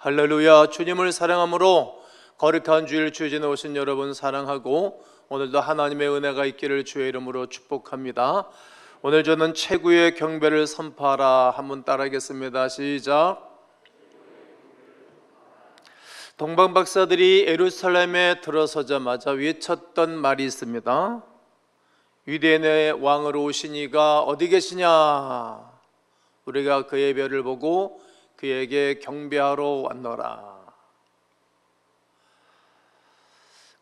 할렐루야. 주님을 사랑함으로 거룩한 주일 주진에 오신 여러분 사랑하고 오늘도 하나님의 은혜가 있기를 주의 이름으로 축복합니다. 오늘 저는 최고의 경배를 선포하라 한번 따라하겠습니다. 시작. 동방 박사들이 예루살렘에 들어서자마자 외쳤던 말이 있습니다. 유대인의 왕으로 오신 이가 어디 계시냐? 우리가 그의 별을 보고 그에게 경배하러 왔노라.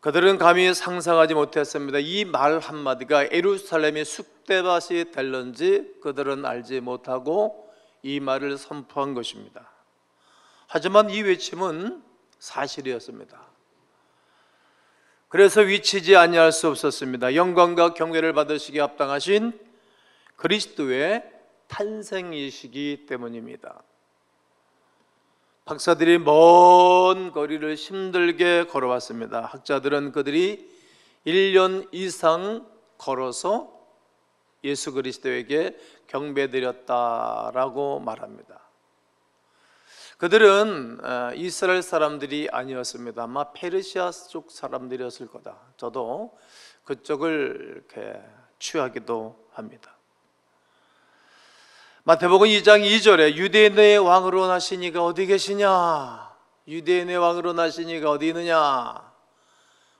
그들은 감히 상상하지 못했습니다. 이 말 한마디가 예루살렘이 쑥대밭이 될런지 그들은 알지 못하고 이 말을 선포한 것입니다. 하지만 이 외침은 사실이었습니다. 그래서 위치지 아니할 수 없었습니다. 영광과 경배를 받으시기에 합당하신 그리스도의 탄생이시기 때문입니다. 박사들이 먼 거리를 힘들게 걸어왔습니다. 학자들은 그들이 1년 이상 걸어서 예수 그리스도에게 경배드렸다라고 말합니다. 그들은 이스라엘 사람들이 아니었습니다. 아마 페르시아 쪽 사람들이었을 거다. 저도 그쪽을 이렇게 취하기도 합니다. 마태복음 2장 2절에 유대인의 왕으로 나신 이가 어디 계시냐? 유대인의 왕으로 나신 이가 어디 있느냐?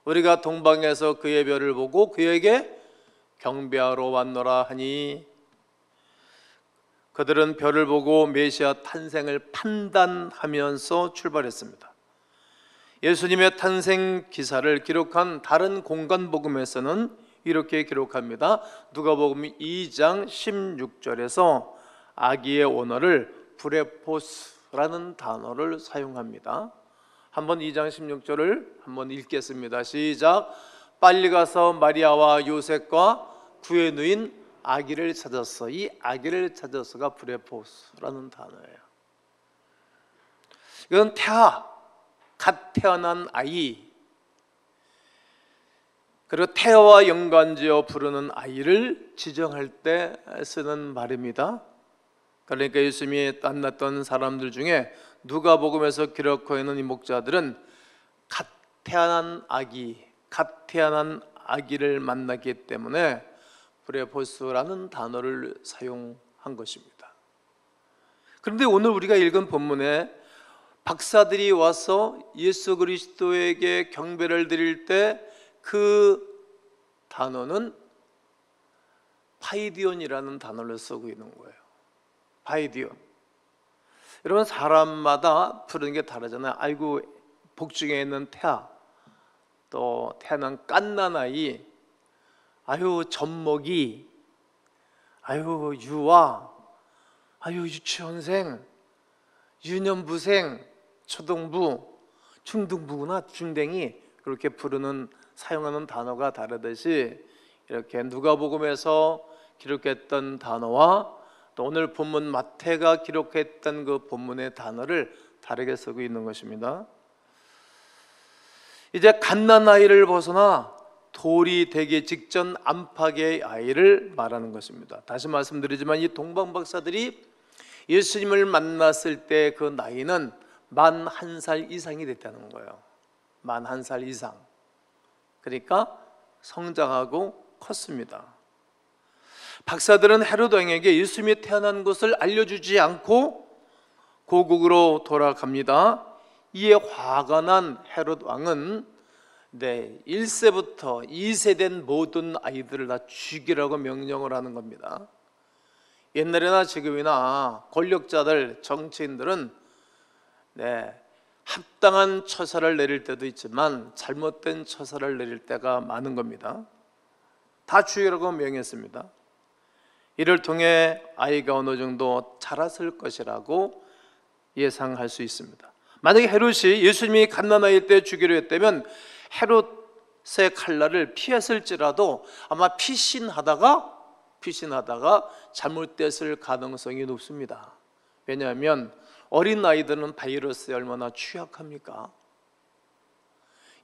우리가 동방에서 그의 별을 보고 그에게 경배하러 왔노라 하니, 그들은 별을 보고 메시아 탄생을 판단하면서 출발했습니다. 예수님의 탄생 기사를 기록한 다른 공간복음에서는 이렇게 기록합니다. 누가복음 2장 16절에서 아기의 언어를 브레포스라는 단어를 사용합니다. 한번 2장 16절을 한번 읽겠습니다. 시작. 빨리 가서 마리아와 요셉과 그의 누인 아기를 찾았어. 이 아기를 찾았어가 브레포스라는 단어예요. 이건 갓 태어난 아이, 그리고 태아와 연관지어 부르는 아이를 지정할 때 쓰는 말입니다. 그러니까 예수님이 만났던 사람들 중에 누가복음에서 기록하고 있는 이 목자들은 갓 태어난 아기를 만났기 때문에 브레포스라는 단어를 사용한 것입니다. 그런데 오늘 우리가 읽은 본문에 박사들이 와서 예수 그리스도에게 경배를 드릴 때 그 단어는 파이디온이라는 단어를 쓰고 있는 거예요. 파이디온. 여러분, 사람마다 부르는 게 다르잖아요. 아이고 복중에 있는 태아, 또 태어난 갓난아이, 아유 젖먹이, 아유 유아, 아유 유치원생, 유년부생, 초등부, 중등부구나, 중댕이, 그렇게 부르는 사용하는 단어가 다르듯이 이렇게 누가복음에서 기록했던 단어와 또 오늘 본문 마태가 기록했던 그 본문의 단어를 다르게 쓰고 있는 것입니다. 이제 갓난아이를 벗어나 돌이 되기 직전 안팎의 아이를 말하는 것입니다. 다시 말씀드리지만 이 동방박사들이 예수님을 만났을 때 그 나이는 만 1살 이상이 됐다는 거예요. 만 1살 이상. 그러니까 성장하고 컸습니다. 박사들은 헤롯 왕에게 예수님이 태어난 것을 알려주지 않고 고국으로 돌아갑니다. 이에 화가 난 헤롯 왕은 1세부터 2세 된 모든 아이들을 다 죽이라고 명령을 하는 겁니다. 옛날이나 지금이나 권력자들, 정치인들은 합당한 처사를 내릴 때도 있지만 잘못된 처사를 내릴 때가 많은 겁니다. 다 죽이라고 명했습니다. 이를 통해 아이가 어느 정도 자랐을 것이라고 예상할 수 있습니다. 만약에 헤롯이 예수님이 갓난아이 때 죽이려 했다면 헤롯의 칼날을 피했을지라도 아마 피신하다가 잘못됐을 가능성이 높습니다. 왜냐하면 어린 아이들은 바이러스에 얼마나 취약합니까?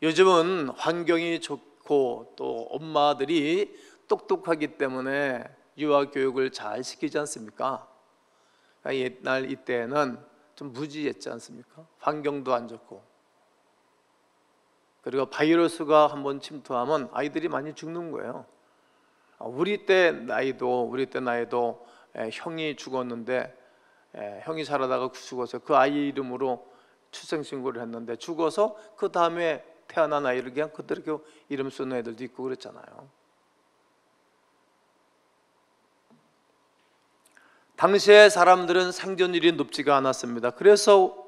요즘은 환경이 좋고 또 엄마들이 똑똑하기 때문에 유아 교육을 잘 시키지 않습니까? 옛날 이때는 좀 무지했지 않습니까? 환경도 안 좋고, 그리고 바이러스가 한번 침투하면 아이들이 많이 죽는 거예요. 우리 때 나이도 형이 죽었는데, 형이 자라다가 죽어서 그 아이 이름으로 출생신고를 했는데 죽어서 그 다음에 태어난 아이를 그냥 그대로 이름 쓰는 애들도 있고 그랬잖아요. 당시에 사람들은 생존율이 높지가 않았습니다. 그래서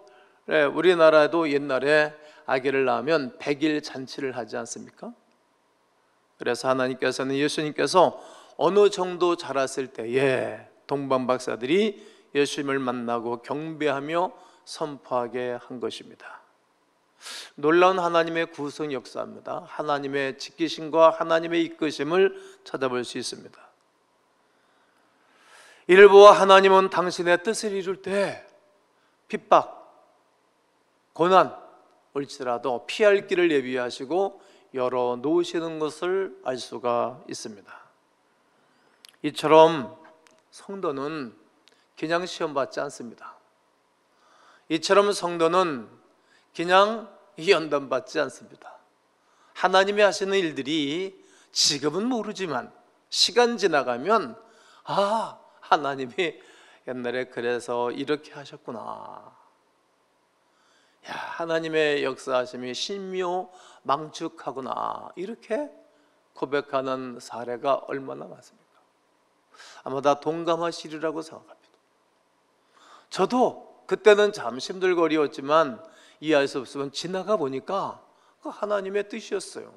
우리나라도 옛날에 아기를 낳으면 100일 잔치를 하지 않습니까? 그래서 하나님께서는, 예수님께서 어느 정도 자랐을 때에 동방박사들이 예수님을 만나고 경배하며 선포하게 한 것입니다. 놀라운 하나님의 구성 역사입니다. 하나님의 지키심과 하나님의 이끄심을 찾아볼 수 있습니다. 이를 보아 하나님은 당신의 뜻을 이룰 때 핍박, 고난 올지라도 피할 길을 예비하시고 열어 놓으시는 것을 알 수가 있습니다. 이처럼 성도는 그냥 시험 받지 않습니다. 이처럼 성도는 그냥 연단 받지 않습니다. 하나님이 하시는 일들이 지금은 모르지만 시간 지나가면 하나님이 옛날에 그래서 이렇게 하셨구나, 하나님의 역사하심이 신묘망측하구나, 이렇게 고백하는 사례가 얼마나 많습니까? 아마 다 동감하시리라고 생각합니다. 저도 그때는 참 힘들거리였지만 이해할 수 없으면 지나가 보니까 그 하나님의 뜻이었어요.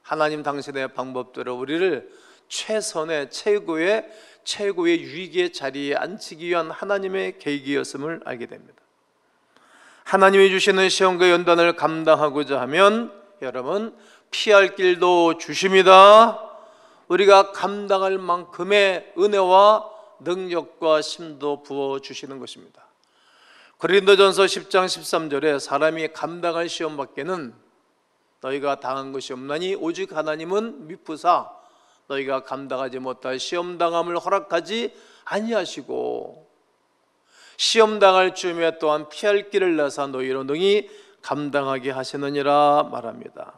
하나님 당신의 방법대로 우리를 최선의 최고의 유익의 자리에 앉히기 위한 하나님의 계획이었음을 알게 됩니다. 하나님이 주시는 시험과 연단을 감당하고자 하면 여러분, 피할 길도 주십니다. 우리가 감당할 만큼의 은혜와 능력과 힘도 부어주시는 것입니다. 고린도전서 10장 13절에 사람이 감당할 시험밖에는 너희가 당한 것이 없나니 오직 하나님은 미쁘사 너희가 감당하지 못할 시험당함을 허락하지 아니하시고 시험당할 즈음에 또한 피할 길을 내사 너희로 능히 감당하게 하시느니라 말합니다.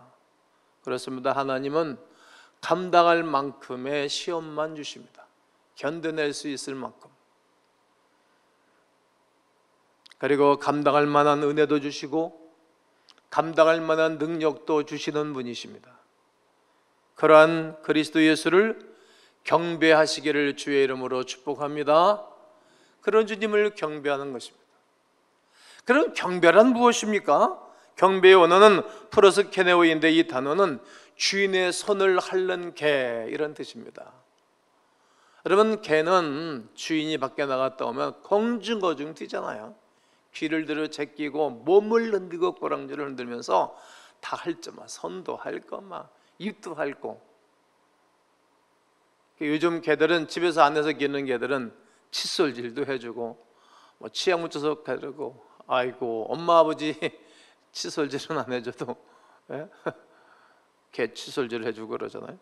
그렇습니다. 하나님은 감당할 만큼의 시험만 주십니다. 견뎌낼 수 있을 만큼. 그리고 감당할 만한 은혜도 주시고 감당할 만한 능력도 주시는 분이십니다. 그러한 그리스도 예수를 경배하시기를 주의 이름으로 축복합니다. 그런 주님을 경배하는 것입니다. 그럼 경배란 무엇입니까? 경배의 원어는 프로스케네오인데 이 단어는 주인의 손을 핥는 개, 이런 뜻입니다. 여러분, 개는 주인이 밖에 나갔다 오면 공중거중 뛰잖아요. 귀를 들어 제끼고 몸을 흔들고 꼬랑지를 흔들면서 다 핥죠. 손도 핥고 입도 핥고. 요즘 개들은, 집에서 안에서 기르는 개들은 칫솔질도 해주고 치약 묻혀서 가르고, 아이고 엄마 아버지 칫솔질은 안 해줘도 개 칫솔질 해주고 그러잖아요.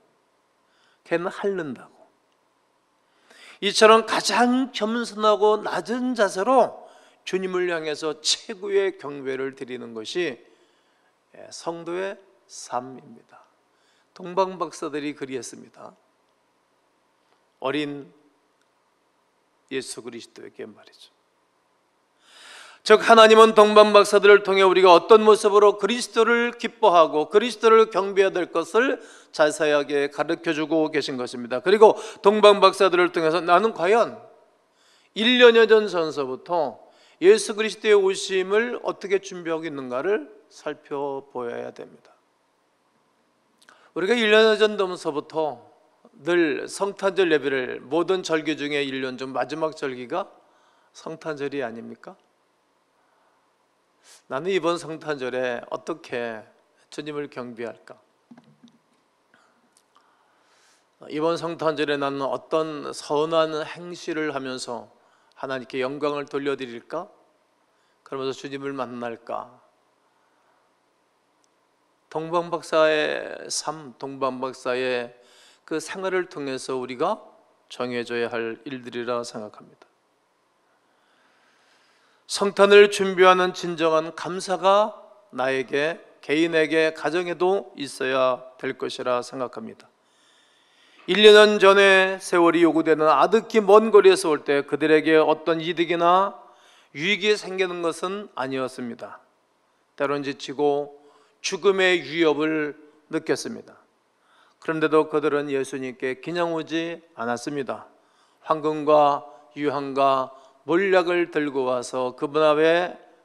개는 핥는다고. 이처럼 가장 겸손하고 낮은 자세로 주님을 향해서 최고의 경배를 드리는 것이 성도의 삶입니다. 동방박사들이 그리했습니다. 어린 예수 그리스도에게 말이죠. 즉 하나님은 동방박사들을 통해 우리가 어떤 모습으로 그리스도를 기뻐하고 그리스도를 경배해야 될 것을 자세하게 가르쳐주고 계신 것입니다. 그리고 동방박사들을 통해서 나는 과연 1년여 전서부터 예수 그리스도의 오심을 어떻게 준비하고 있는가를 살펴보아야 됩니다. 우리가 1년 전부터 늘 성탄절 예배를, 모든 절기 중에 1년 중 마지막 절기가 성탄절이 아닙니까? 나는 이번 성탄절에 어떻게 주님을 경배할까? 이번 성탄절에 나는 어떤 선한 행실을 하면서 하나님께 영광을 돌려드릴까? 그러면서 주님을 만날까? 동방박사의 삶, 동방박사의 그 생활을 통해서 우리가 정해져야 할 일들이라 생각합니다. 성탄을 준비하는 진정한 감사가 나에게, 개인에게, 가정에도 있어야 될 것이라 생각합니다. 1년 전에 세월이 요구되는 아득히 먼 거리에서 올 때 그들에게 어떤 이득이나 유익이 생기는 것은 아니었습니다. 때론 지치고 죽음의 위협을 느꼈습니다. 그런데도 그들은 예수님께 그냥 오지 않았습니다. 황금과 유황과 몰약을 들고 와서 그분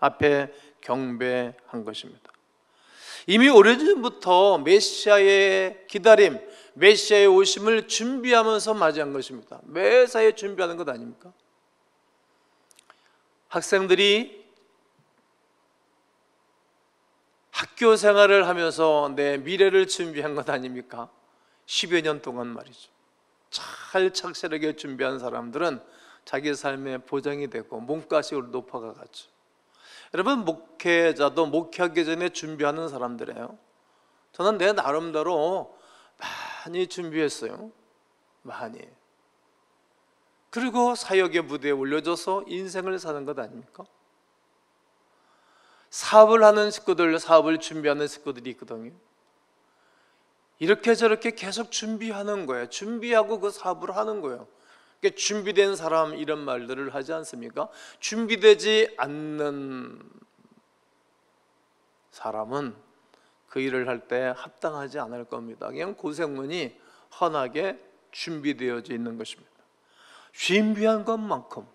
앞에 경배한 것입니다. 이미 오래전부터 메시아의 기다림, 메시아의 오심을 준비하면서 맞이한 것입니다. 매사에 준비하는 것 아닙니까? 학생들이 학교 생활을 하면서 내 미래를 준비한 것 아닙니까? 10여 년 동안 말이죠. 잘 착실하게 준비한 사람들은 자기 삶의 보장이 되고 몸값이 높아가죠. 여러분, 목회자도 목회하기 전에 준비하는 사람들이에요. 저는 내 나름대로 많이 준비했어요. 많이. 그리고 사역의 무대에 올려줘서 인생을 사는 것 아닙니까? 사업을 하는 식구들, 사업을 준비하는 식구들이 있거든요. 이렇게 저렇게 계속 준비하는 거예요. 준비하고 그 사업을 하는 거예요. 그러니까 준비된 사람 이런 말들을 하지 않습니까? 준비되지 않는 사람은 그 일을 할 때 합당하지 않을 겁니다. 그냥 고생문이 헌하게 준비되어져 있는 것입니다. 준비한 것만큼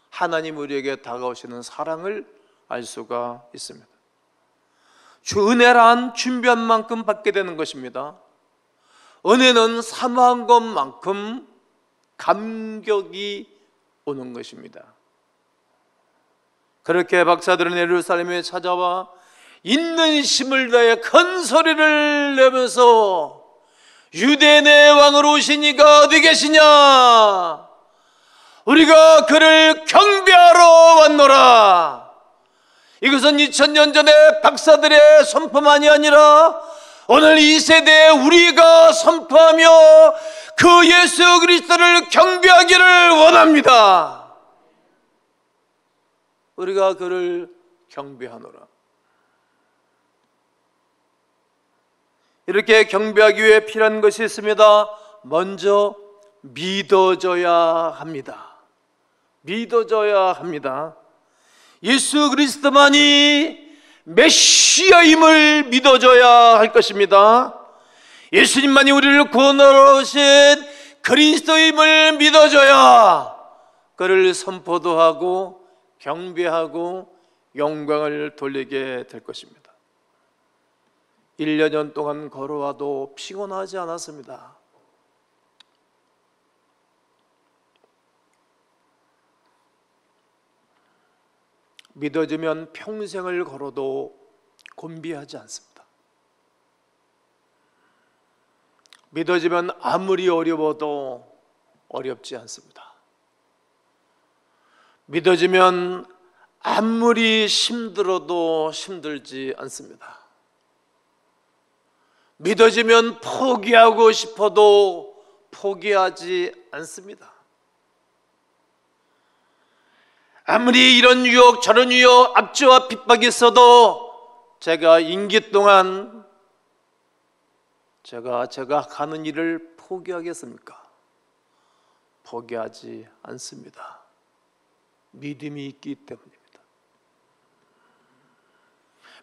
하나님 우리에게 다가오시는 사랑을 알 수가 있습니다. 주 은혜란 준비한 만큼 받게 되는 것입니다. 은혜는 사모한 것만큼 감격이 오는 것입니다. 그렇게 박사들은 예루살렘에 찾아와 있는 힘을 다해 큰 소리를 내면서 유대 내 왕으로 오신 이가 어디 계시냐? 우리가 그를 경배하러 왔노라. 이것은 2000년 전에 박사들의 선포만이 아니라 오늘 이 세대에 우리가 선포하며 그 예수 그리스도를 경배하기를 원합니다. 우리가 그를 경배하노라. 이렇게 경배하기 위해 필요한 것이 있습니다. 먼저 믿어져야 합니다. 믿어져야 합니다. 예수 그리스도만이 메시아임을 믿어줘야 할 것입니다. 예수님만이 우리를 구원하러 오신 그리스도임을 믿어줘야 그를 선포도 하고 경배하고 영광을 돌리게 될 것입니다. 1년 동안 걸어와도 피곤하지 않았습니다. 믿어지면 평생을 걸어도 곤비하지 않습니다. 믿어지면 아무리 어려워도 어렵지 않습니다. 믿어지면 아무리 힘들어도 힘들지 않습니다. 믿어지면 포기하고 싶어도 포기하지 않습니다. 아무리 이런 유혹 저런 유혹 압제와 핍박이 있어도 제가 임기 동안 제가 가는 일을 포기하겠습니까? 포기하지 않습니다. 믿음이 있기 때문입니다.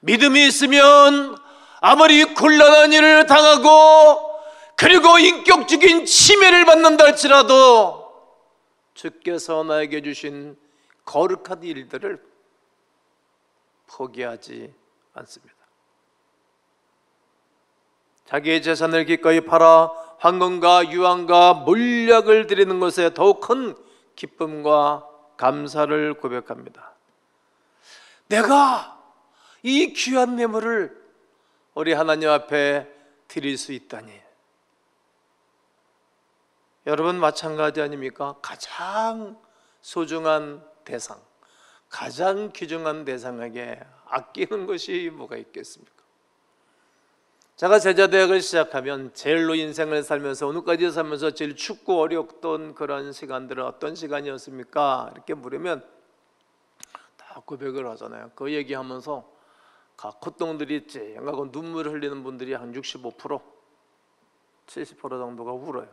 믿음이 있으면 아무리 곤란한 일을 당하고 그리고 인격적인 침해를 받는다 할지라도 주께서 나에게 주신 거룩한 일들을 포기하지 않습니다. 자기의 재산을 기꺼이 팔아 황금과 유황과 몰약을 드리는 것에 더욱 큰 기쁨과 감사를 고백합니다. 내가 이 귀한 예물을 우리 하나님 앞에 드릴 수 있다니. 여러분 마찬가지 아닙니까? 가장 소중한 대상, 가장 귀중한 대상에게 아끼는 것이 뭐가 있겠습니까? 제가 제자대학을 시작하면 제일로 인생을 살면서 오늘까지 살면서 제일 춥고 어려웠던 그런 시간들은 어떤 시간이었습니까? 이렇게 물으면 고백을 하잖아요. 그 얘기하면서 콧등들이 쨍하고 눈물 흘리는 분들이 한 65%, 70% 정도가 울어요.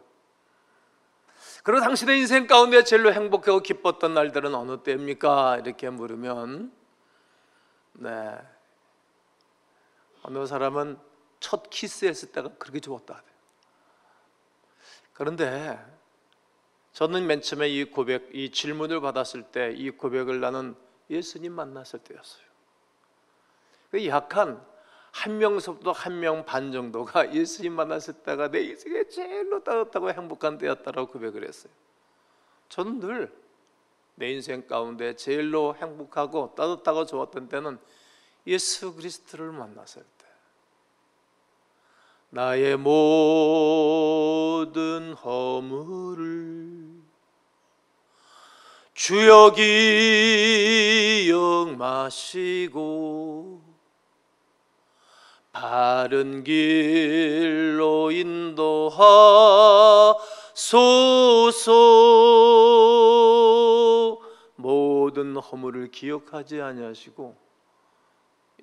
그리고 당신의 인생 가운데 제일로 행복하고 기뻤던 날들은 어느 때입니까? 이렇게 물으면 어느 사람은 첫 키스했을 때가 그렇게 좋았다 하대요. 그런데 저는 맨 처음에 이 질문을 받았을 때 이 고백을 나는 예수님 만났을 때였어요. 약한 한 명서부터 한 명 반 정도가 예수님 만났을 때가 내 인생에 제일로 따뜻하고 행복한 때였다라고 고백을 했어요. 저는 늘 내 인생 가운데 제일로 행복하고 따뜻하고 좋았던 때는 예수 그리스도를 만났을 때, 나의 모든 허물을 주여 기억마시고 바른 길로 인도하소서. 모든 허물을 기억하지 아니하시고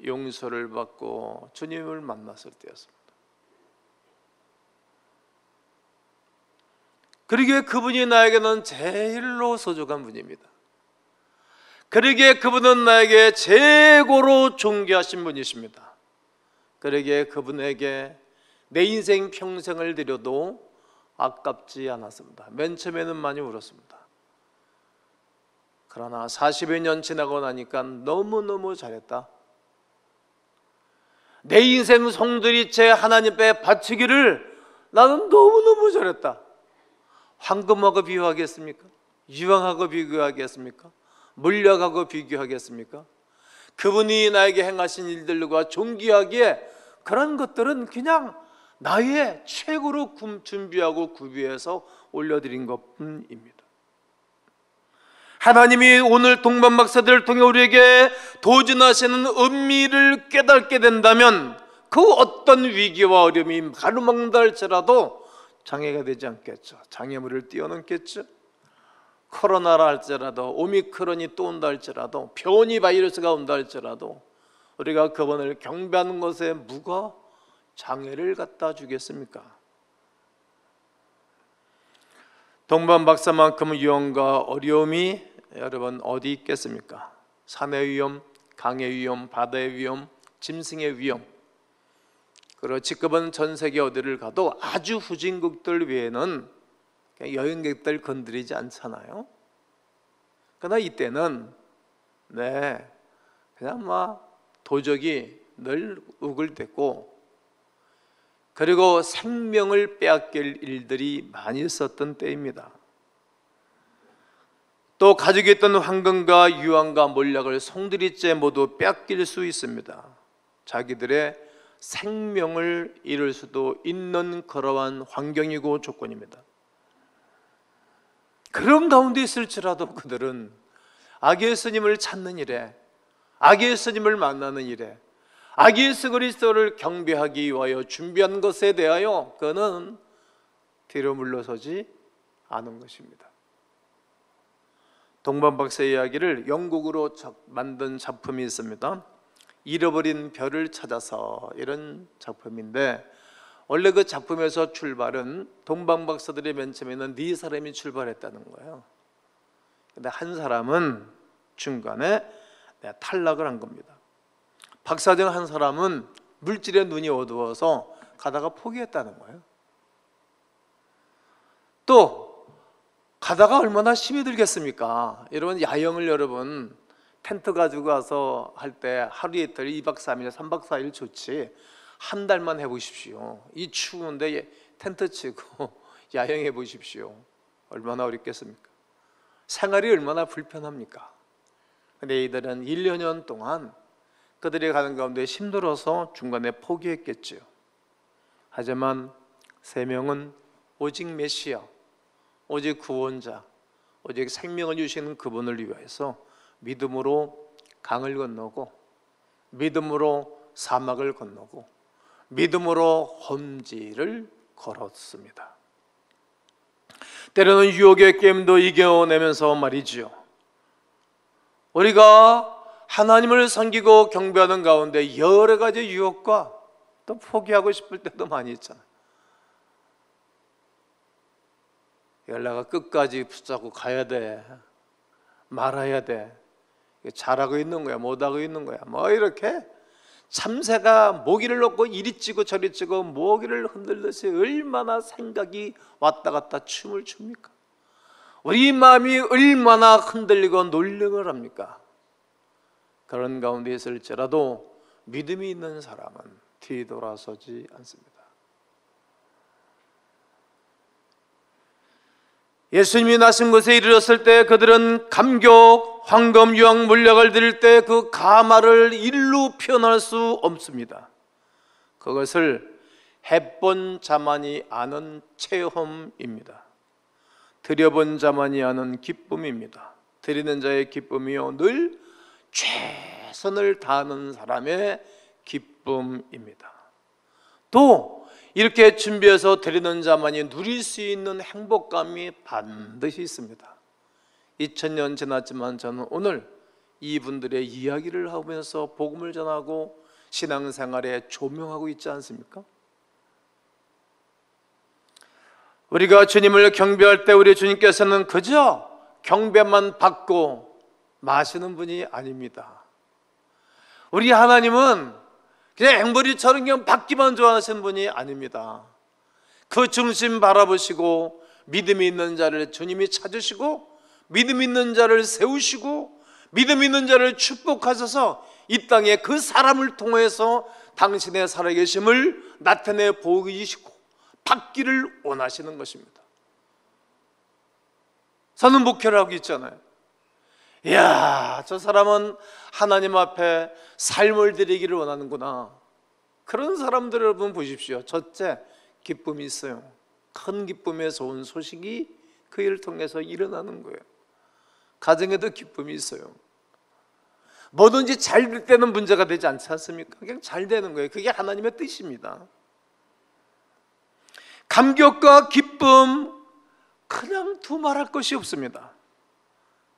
용서를 받고 주님을 만났을 때였습니다. 그러기에 그분이 나에게는 제일로 소중한 분입니다. 그러기에 그분은 나에게 최고로 존귀하신 분이십니다. 그러기에 그분에게 내 인생 평생을 드려도 아깝지 않았습니다. 맨 처음에는 많이 울었습니다. 그러나 40여 년 지나고 나니까 너무너무 잘했다. 내 인생 송두리째 하나님 앞에 바치기를 나는 너무너무 잘했다. 황금하고 비교하겠습니까? 유황하고 비교하겠습니까? 물약하고 비교하겠습니까? 그분이 나에게 행하신 일들과 존귀하기에 그런 것들은 그냥 나의 최고로 준비하고 구비해서 올려드린 것뿐입니다. 하나님이 오늘 동방박사들을 통해 우리에게 도전하시는 의미를 깨닫게 된다면 그 어떤 위기와 어려움이 가로막는다 할지라도 장애가 되지 않겠죠. 장애물을 뛰어넘겠죠. 코로나라 할지라도, 오미크론이 또 온다 할지라도, 변이 바이러스가 온다 할지라도 우리가 그분을 경배하는 것에 누가 장애를 갖다 주겠습니까? 동방박사만큼 위험과 어려움이 여러분 어디 있겠습니까? 산의 위험, 강의 위험, 바다의 위험, 짐승의 위험. 그리고 지금은 전 세계 어디를 가도 아주 후진국들 외에는 여행객들 건드리지 않잖아요. 그러나 이때는 그냥 막 도적이 늘 우글댔고, 그리고 생명을 빼앗길 일들이 많이 있었던 때입니다. 또 가지고 있던 황금과 유황과 몰약을 송두리째 모두 빼앗길 수 있습니다. 자기들의 생명을 잃을 수도 있는 그러한 환경이고 조건입니다. 그런 가운데 있을지라도 그들은 아기 예수님을 찾는 일에, 아기 예수님을 만나는 일에, 아기 예수 그리스도를 경배하기 위하여 준비한 것에 대하여 그는 뒤로 물러서지 않은 것입니다. 동방박사의 이야기를 영국으로 만든 작품이 있습니다. 잃어버린 별을 찾아서, 이런 작품인데, 원래 그 작품에서 출발은 동방박사들의 맨 처음에는 네 사람이 출발했다는 거예요. 근데 한 사람은 중간에 탈락을 한 겁니다. 박사 중 한 사람은 물질의 눈이 어두워서 가다가 포기했다는 거예요. 또 가다가 얼마나 힘이 들겠습니까? 여러분, 야영을 여러분 텐트 가지고 와서 할 때 하루 이틀, 2박 3일, 3박 4일 좋지, 한 달만 해보십시오. 이 추운데 텐트 치고 야영해 보십시오. 얼마나 어렵겠습니까? 생활이 얼마나 불편합니까? 근데 이들은 1년 동안 그들이 가는 가운데 힘들어서 중간에 포기했겠죠. 하지만 3명은 오직 메시아, 오직 구원자, 오직 생명을 주시는 그분을 위해서 믿음으로 강을 건너고, 믿음으로 사막을 건너고, 믿음으로 험지를 걸었습니다. 때로는 유혹의 게임도 이겨내면서 말이지요, 우리가 하나님을 섬기고 경배하는 가운데 여러 가지 유혹과 또 포기하고 싶을 때도 많이 있잖아요. 내가 끝까지 붙잡고 가야 돼, 말아야 돼, 잘하고 있는 거야, 못하고 있는 거야, 뭐 이렇게 참새가 모기를 놓고 이리 찌고 저리 찌고 모기를 흔들듯이 얼마나 생각이 왔다 갔다 춤을 춥니까? 우리 마음이 얼마나 흔들리고 놀림을 합니까? 그런 가운데 있을지라도 믿음이 있는 사람은 뒤돌아서지 않습니다. 예수님이 나신 곳에 이르렀을 때 그들은 감격, 황금, 유황, 물약을 드릴 때 그 가마를 일로 표현할 수 없습니다. 그것을 해본 자만이 아는 체험입니다. 드려본 자만이 아는 기쁨입니다. 드리는 자의 기쁨이요 늘 최선을 다하는 사람의 기쁨입니다. 또 이렇게 준비해서 드리는 자만이 누릴 수 있는 행복감이 반드시 있습니다. 2000년 지났지만 저는 오늘 이분들의 이야기를 하면서 복음을 전하고 신앙생활에 조명하고 있지 않습니까? 우리가 주님을 경배할 때 우리 주님께서는 그저 경배만 받고 마시는 분이 아닙니다. 우리 하나님은 그냥 앵벌이처럼 그냥 받기만 좋아하시는 분이 아닙니다. 그 중심 바라보시고 믿음이 있는 자를 주님이 찾으시고 믿음 있는 자를 세우시고 믿음 있는 자를 축복하셔서 이 땅에 그 사람을 통해서 당신의 살아계심을 나타내 보이시고 받기를 원하시는 것입니다. 저는 목회를 하고 있잖아요. 이야, 저 사람은 하나님 앞에 삶을 드리기를 원하는구나. 그런 사람들 여러분 보십시오. 첫째, 기쁨이 있어요. 큰 기쁨에서 온 소식이 그 일을 통해서 일어나는 거예요. 가정에도 기쁨이 있어요. 뭐든지 잘 될 때는 문제가 되지 않지 않습니까? 그냥 잘 되는 거예요. 그게 하나님의 뜻입니다. 감격과 기쁨, 그냥 두말할 것이 없습니다.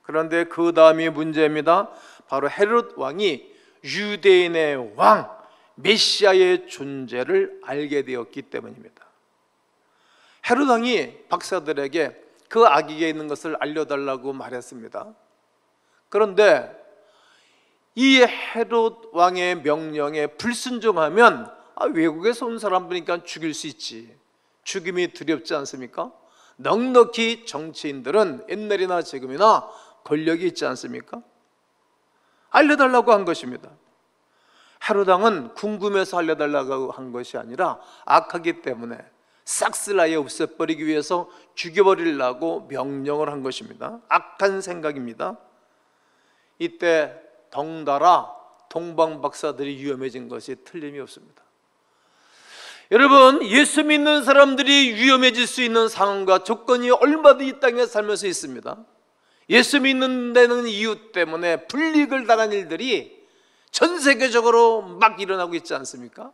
그런데 그 다음이 문제입니다. 바로 헤롯 왕이 유대인의 왕, 메시아의 존재를 알게 되었기 때문입니다. 헤롯 왕이 박사들에게 그 아기가 있는 것을 알려달라고 말했습니다. 그런데 이 헤롯 왕의 명령에 불순종하면 외국에서 온 사람이니까 죽일 수 있지, 죽임이 두렵지 않습니까? 넉넉히 정치인들은 옛날이나 지금이나 권력이 있지 않습니까? 알려달라고 한 것입니다. 헤롯 왕은 궁금해서 알려달라고 한 것이 아니라 악하기 때문에 싹쓸이에 없애버리기 위해서 죽여버리려고 명령을 한 것입니다. 악한 생각입니다. 이때 덩달아 동방박사들이 위험해진 것이 틀림이 없습니다. 여러분, 예수 믿는 사람들이 위험해질 수 있는 상황과 조건이 얼마든지 이 땅에 살면서 있습니다. 예수 믿는 데는 이유 때문에 불이익을 당한 일들이 전 세계적으로 막 일어나고 있지 않습니까?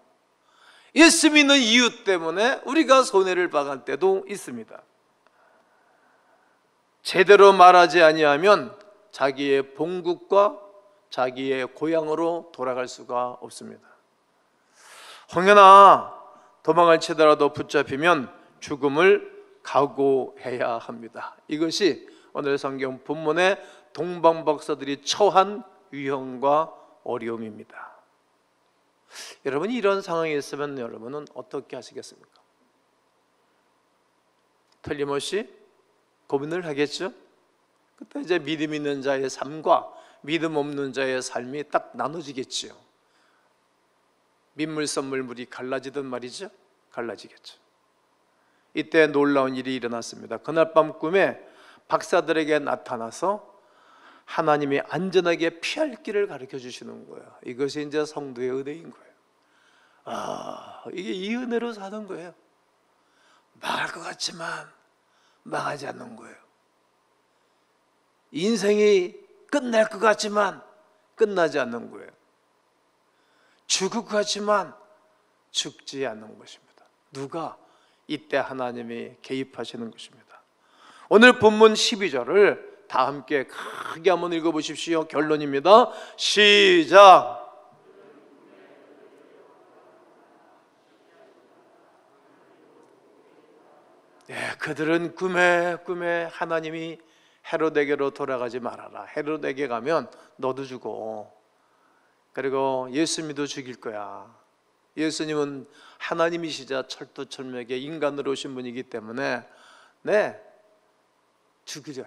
예수 믿는 이유 때문에 우리가 손해를 봐갈 때도 있습니다. 제대로 말하지 아니하면 자기의 본국과 자기의 고향으로 돌아갈 수가 없습니다. 홍연아, 도망을 치더라도 붙잡히면 죽음을 각오해야 합니다. 이것이 오늘 성경 본문의 동방박사들이 처한 위험과 어려움입니다. 여러분이 이런 상황에 있으면 여러분은 어떻게 하시겠습니까? 틀림없이 고민을 하겠죠? 그때 이제 믿음 있는 자의 삶과 믿음 없는 자의 삶이 딱 나눠지겠지요. 민물 선물물이 갈라지든 말이죠. 갈라지겠죠. 이때 놀라운 일이 일어났습니다. 그날 밤 꿈에 박사들에게 나타나서 하나님이 안전하게 피할 길을 가르쳐 주시는 거예요. 이것이 이제 성도의 은혜인 거예요. 이게 이 은혜로 사는 거예요. 망할 것 같지만 망하지 않는 거예요. 인생이 끝날 것 같지만 끝나지 않는 거예요. 죽을 것 같지만 죽지 않는 것입니다. 누가? 이때 하나님이 개입하시는 것입니다. 오늘 본문 12절을 다 함께 크게 한번 읽어보십시오. 결론입니다. 시작. 네, 그들은 꿈에 하나님이 헤롯에게로 돌아가지 말아라. 헤롯에게 가면 너도 죽어. 그리고 예수님도 죽일 거야. 예수님은 하나님이시자 철두철미하게 인간으로 오신 분이기 때문에 네, 죽여요.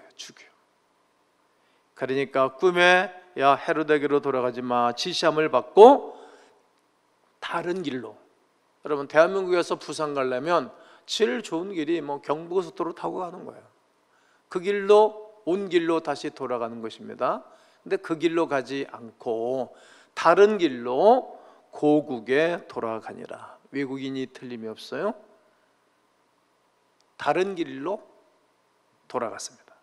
그러니까 꿈에 야 헤롯에게로 돌아가지 마 지시함을 받고 다른 길로, 여러분 대한민국에서 부산 가려면 제일 좋은 길이 경부고속도로 타고 가는 거예요. 그 길로 온 길로 다시 돌아가는 것입니다. 근데 그 길로 가지 않고 다른 길로 고국에 돌아가니라. 외국인이 틀림이 없어요. 다른 길로 돌아갔습니다.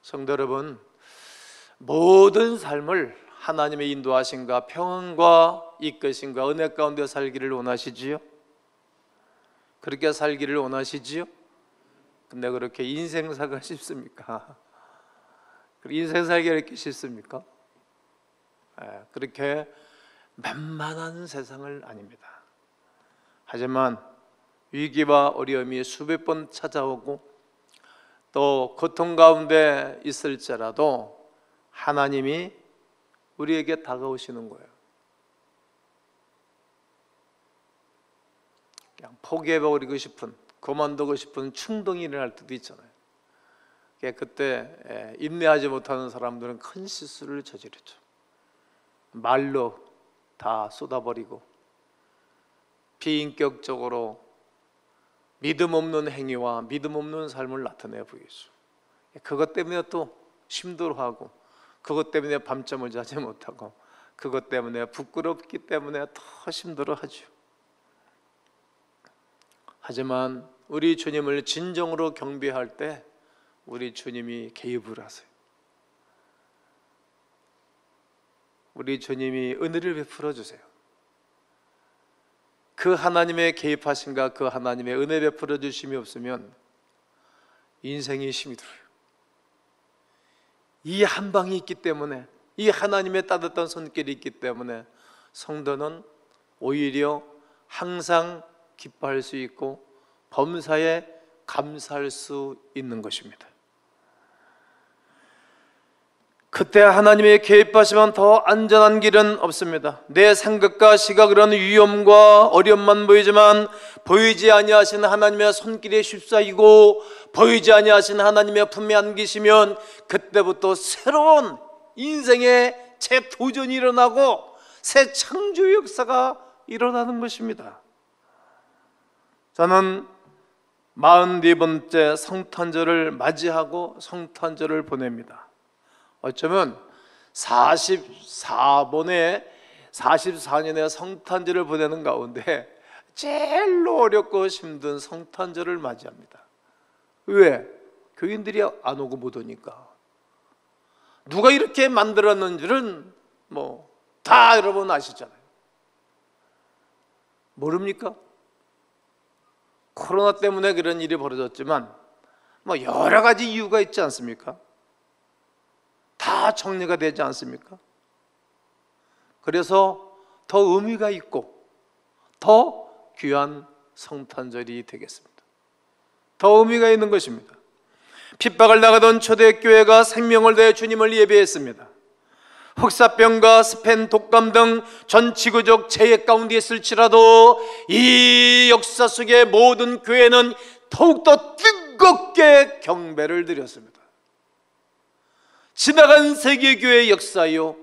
성도 여러분, 모든 삶을 하나님의 인도하심과 평안과 이끄심과 은혜 가운데 살기를 원하시지요? 그렇게 살기를 원하시지요? 근데 그렇게 인생사가 쉽습니까? 인생 살기가 이렇게 쉽습니까? 그렇게 만만한 세상을 아닙니다. 하지만 위기와 어려움이 수백 번 찾아오고 또 고통 가운데 있을지라도 하나님이 우리에게 다가오시는 거예요. 그냥 포기해버리고 싶은, 그만두고 싶은 충동이 일어날 때도 있잖아요. 그때 인내하지 못하는 사람들은 큰 실수를 저지르죠. 말로 다 쏟아버리고 비인격적으로 믿음 없는 행위와 믿음 없는 삶을 나타내 보이죠. 그것 때문에 또 힘들어하고, 그것 때문에 밤잠을 자지 못하고, 그것 때문에 부끄럽기 때문에 더 힘들어하죠. 하지만 우리 주님을 진정으로 경배할 때 우리 주님이 개입을 하세요. 우리 주님이 은혜를 베풀어 주세요. 그 하나님의 개입하심과 그 하나님의 은혜 베풀어 주심이 없으면 인생이 힘이 들어요. 이 한 방이 있기 때문에, 이 하나님의 따뜻한 손길이 있기 때문에 성도는 오히려 항상 기뻐할 수 있고 범사에 감사할 수 있는 것입니다. 그때 하나님의 개입하시면 더 안전한 길은 없습니다. 내 생각과 시각으로는 위험과 어려움만 보이지만 보이지 아니하신 하나님의 손길에 휩싸이고 보이지 아니하신 하나님의 품에 안기시면 그때부터 새로운 인생의 재도전이 일어나고 새 창조 역사가 일어나는 것입니다. 저는 44번째 성탄절을 맞이하고 성탄절을 보냅니다. 어쩌면 44년의 성탄절을 보내는 가운데 제일로 어렵고 힘든 성탄절을 맞이합니다. 왜? 교인들이 안 오고 못 오니까. 누가 이렇게 만들었는지는 다 여러분 아시잖아요. 모릅니까? 코로나 때문에 그런 일이 벌어졌지만 여러 가지 이유가 있지 않습니까? 다 정리가 되지 않습니까? 그래서 더 의미가 있고 더 귀한 성탄절이 되겠습니다. 더 의미가 있는 것입니다. 핍박을 당하던 초대교회가 생명을 다해 주님을 예배했습니다. 흑사병과 스페인 독감 등 전 지구적 재해 가운데 있을지라도 이 역사 속의 모든 교회는 더욱더 뜨겁게 경배를 드렸습니다. 지나간 세계교회의 역사요,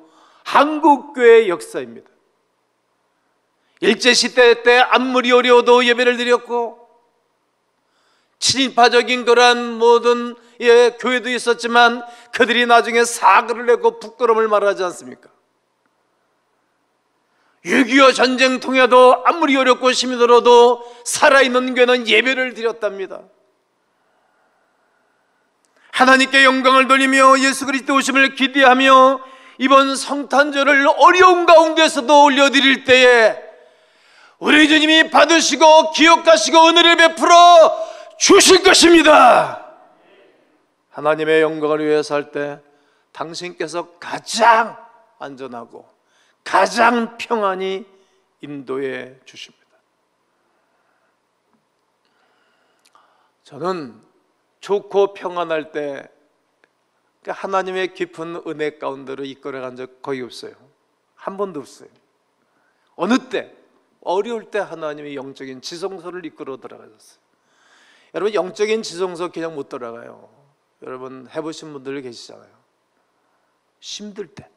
한국교회의 역사입니다. 일제시대 때 아무리 어려워도 예배를 드렸고 친일파적인 그러한 모든 교회도 있었지만 그들이 나중에 사과를 내고 부끄러움을 말하지 않습니까? 6.25 전쟁 통에도 아무리 어렵고 힘들어도 살아있는 교회는 예배를 드렸답니다. 하나님께 영광을 돌리며 예수 그리스도 오심을 기대하며 이번 성탄절을 어려운 가운데서도 올려드릴 때에 우리 주님이 받으시고 기억하시고 은혜를 베풀어 주실 것입니다. 하나님의 영광을 위해서 할 때 당신께서 가장 안전하고 가장 평안히 인도해 주십니다. 저는 좋고 평안할 때 하나님의 깊은 은혜 가운데로 이끌어간 적 거의 없어요. 한 번도 없어요. 어느 때 어려울 때 하나님이 영적인 지성소를 이끌어 들어가셨어요. 여러분, 영적인 지성소 그냥 못 들어가요. 여러분 해보신 분들 계시잖아요. 힘들 때,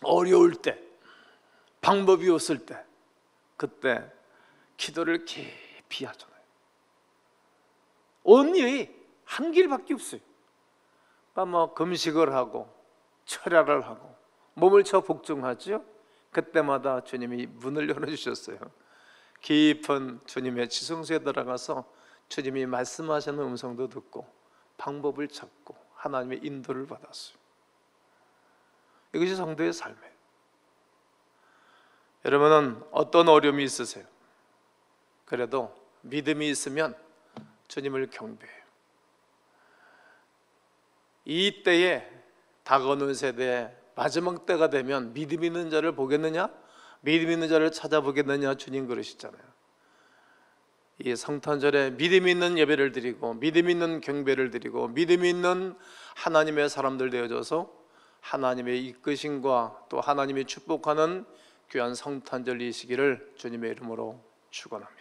어려울 때, 방법이 없을 때, 그때 기도를 깊이 하잖아요. only 한 길밖에 없어요. 뭐 금식을 하고 철야를 하고 몸을 쳐 복종하죠. 그때마다 주님이 문을 열어주셨어요. 깊은 주님의 지성소에 들어가서 주님이 말씀하시는 음성도 듣고 방법을 찾고 하나님의 인도를 받았어요. 이것이 성도의 삶이에요. 여러분은 어떤 어려움이 있으세요? 그래도 믿음이 있으면 주님을 경배해요. 이 때에 다가오는 세대에 마지막 때가 되면 믿음 있는 자를 보겠느냐? 믿음 있는 자를 찾아보겠느냐? 주님 그러시잖아요. 이 성탄절에 믿음 있는 예배를 드리고 믿음 있는 경배를 드리고 믿음 있는 하나님의 사람들 되어져서 하나님의 이끄심과 또 하나님이 축복하는 귀한 성탄절 이시기를 주님의 이름으로 축원합니다.